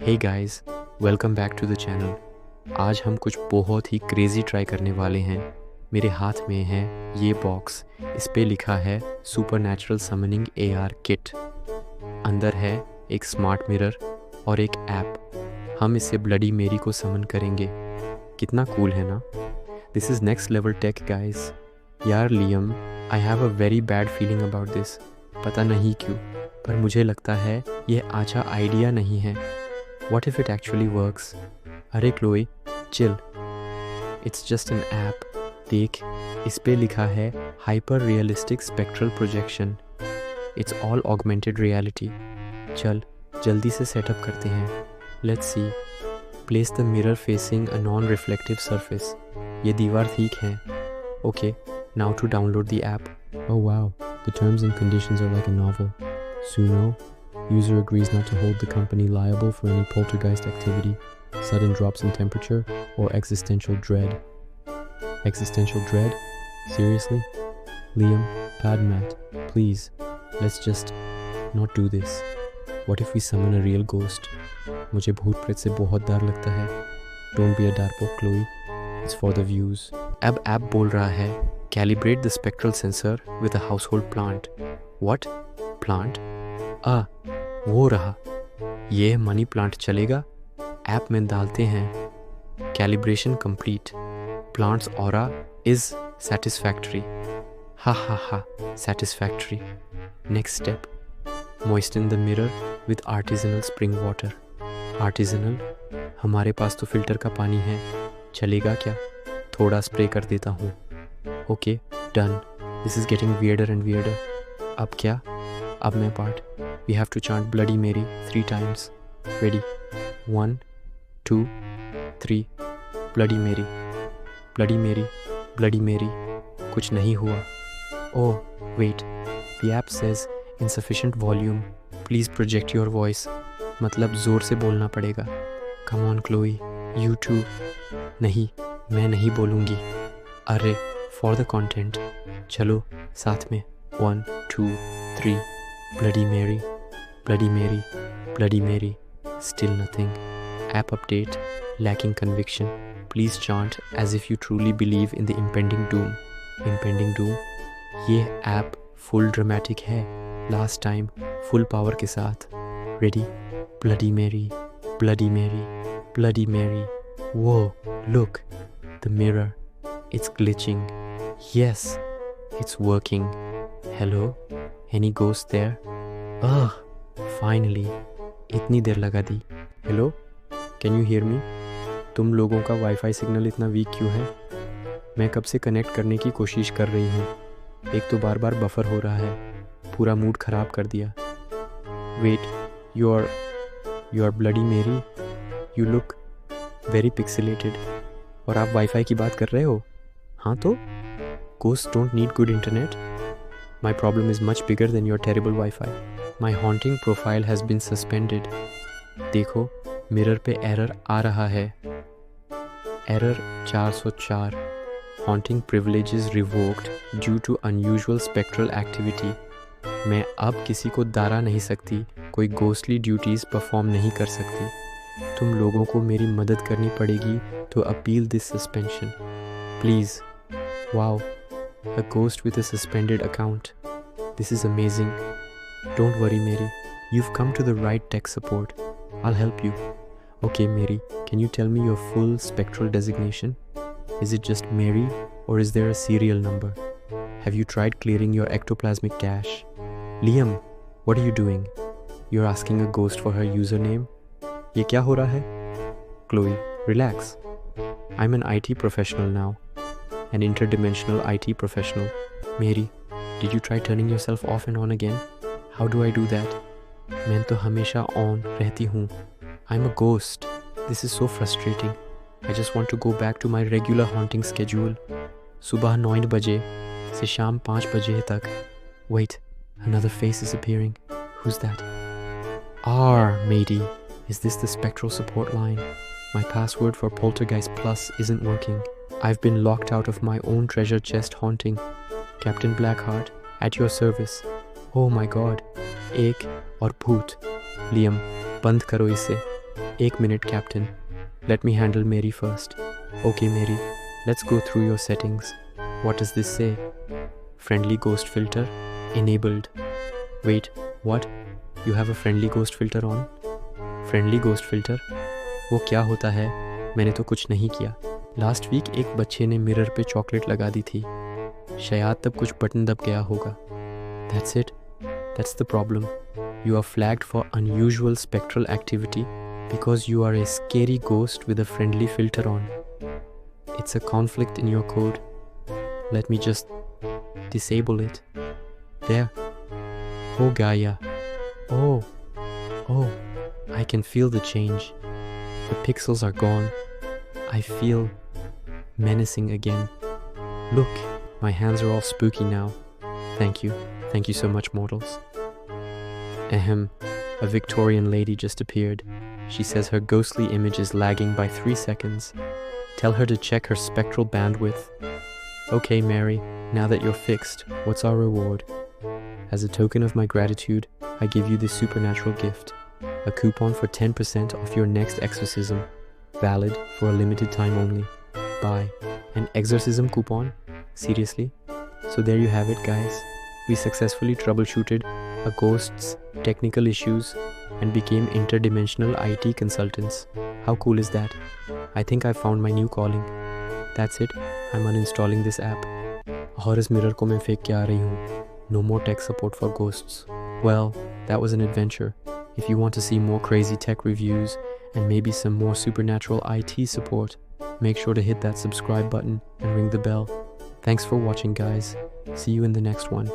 Hey guys, welcome back to the channel. आज हम कुछ बहुत ही क्रेज़ी ट्राई करने वाले हैं। मेरे हाथ में है ये बॉक्स। इस पे लिखा है सुपरनैचुरल समनिंग AR किट। अंदर है एक स्मार्ट मिरर और एक ऐप। हम इससे ब्लडी मेरी को समन करेंगे। कितना कूल है ना? This is next level tech guys. यार Liam, I have a very bad feeling about this. पता नहीं क्यों, पर मुझे लगता है ये अच्छा आइडिया नहीं है। What if it actually works? अरे Chloe, chill. It's just an app. देख, इस पे लिखा है Hyper Realistic Spectral Projection. It's all augmented reality. चल, जल्दी से सेटअप करते हैं। Let's see. Place the mirror facing a non-reflective surface. ये दीवार ठीक है। Okay, now to download the app. Oh wow, the terms and conditions are like a novel. Suno. User agrees not to hold the company liable for any poltergeist activity, sudden drops in temperature, or existential dread. Existential dread? Seriously? Liam, Padmat, please, let's just not do this. What if we summon a real ghost? मुझे भूत प्रेत से बहुत डर लगता है. Don't be a darpok, Chloe. It's for the views. अब app बोल रहा है, calibrate the spectral sensor with a household plant. What? Plant? वो रहा। ये मनी प्लांट चलेगा? ऐप में डालते हैं। Calibration complete. Plants aura is satisfactory. हा satisfactory. Next step, moisten the mirror with artisanal spring water. Artisanal? हमारे पास तो फिल्टर का पानी है, चलेगा क्या? थोड़ा स्प्रे कर देता हूँ। Okay, done. This is getting weirder and weirder. अब क्या? अब मैं part. We have to chant Bloody Mary 3 times. Ready? 1, 2, 3. Bloody Mary. Bloody Mary. Bloody Mary. कुछ नहीं हुआ. Oh, wait. The app says insufficient volume. Please project your voice. मतलब ज़ोर से बोलना पड़ेगा. Come on, Chloe. You too. नहीं, मैं नहीं बोलूँगी. अरे, for the content. चलो, साथ में. 1, 2, 3. Bloody Mary. Bloody Mary, Bloody Mary, still nothing. App update, lacking conviction. Please chant as if you truly believe in the impending doom. Impending doom? ये app full dramatic है. Last time full power के साथ. Ready? Bloody Mary, Bloody Mary, Bloody Mary. Whoa, look, the mirror. It's glitching. Yes, it's working. Hello? Any ghost there? Ugh. Finally, इतनी देर लगा दी। Hello, can you hear me? तुम लोगों का wifi signal इतना वीक क्यों है? मैं कब से कनेक्ट करने की कोशिश कर रही हूँ। एक तो बार बार बफर हो रहा है, पूरा मूड ख़राब कर दिया। Wait, you are bloody Mary, you look very pixelated. और आप वाईफाई की बात कर रहे हो? हाँ तो ghost don't need good internet. My problem is much bigger than your terrible wifi. My haunting profile has been suspended. देखो, मिरर पे एरर आ रहा है। Error 404. Haunting privileges revoked due to unusual spectral activity. मैं अब किसी को डरा नहीं सकती, कोई घोस्टली ड्यूटीज़ परफॉर्म नहीं कर सकती। तुम लोगों को मेरी मदद करनी पड़ेगी to appeal this suspension. Please. Wow, a ghost with a suspended account. This is amazing. Don't worry, Mary. You've come to the right tech support. I'll help you. Okay, Mary, can you tell me your full spectral designation? Is it just Mary, or is there a serial number? Have you tried clearing your ectoplasmic cache? Liam, what are you doing? You're asking a ghost for her username? ये क्या हो रहा है? Chloe, relax. I'm an IT professional now. An interdimensional IT professional. Mary, did you try turning yourself off and on again? How do I do that? मैं तो हमेशा on रहती हूँ. I'm a ghost. This is so frustrating. I just want to go back to my regular haunting schedule. सुबह 9 बजे से शाम 5 बजे तक. Wait, another face is appearing. Who's that? matey. Is this the spectral support line? My password for Poltergeist Plus isn't working. I've been locked out of my own treasure chest haunting. Captain Blackheart, at your service. Oh my god. एक और भूत। Liam, बंद करो इसे। एक minute, Captain. Let me handle Mary first. Okay, Mary, let's go through your settings. What does this say? Friendly ghost filter enabled. Wait, what? You have a friendly ghost filter on? Friendly ghost filter? वो क्या होता है? मैंने तो कुछ नहीं किया. Last week एक बच्चे ने मिरर पे चॉकलेट लगा दी थी. शायद तब कुछ बटन दब गया होगा. That's it. That's the problem. You are flagged for unusual spectral activity because you are a scary ghost with a friendly filter on. It's a conflict in your code. Let me just disable it. There. Oh, Gaia. Oh, I can feel the change. The pixels are gone. I feel menacing again. Look, my hands are all spooky now. Thank you. Thank you so much, mortals. Ahem. A Victorian lady just appeared. She says her ghostly image is lagging by 3 seconds. Tell her to check her spectral bandwidth. Okay, Mary, now that you're fixed, what's our reward? As a token of my gratitude, I give you this supernatural gift. A coupon for 10% off your next exorcism. Valid for a limited time only. Buy. An exorcism coupon? Seriously? So there you have it, guys. We successfully troubleshooted a ghost's technical issues and became interdimensional IT consultants. How cool is that? I think I found my new calling. That's it. I'm uninstalling this app. Horus mirror ko main fake ke aa rahi hu. No more tech support for ghosts. Well, that was an adventure. If you want to see more crazy tech reviews and maybe some more supernatural IT support, make sure to hit that subscribe button and ring the bell. Thanks for watching, guys. See you in the next one.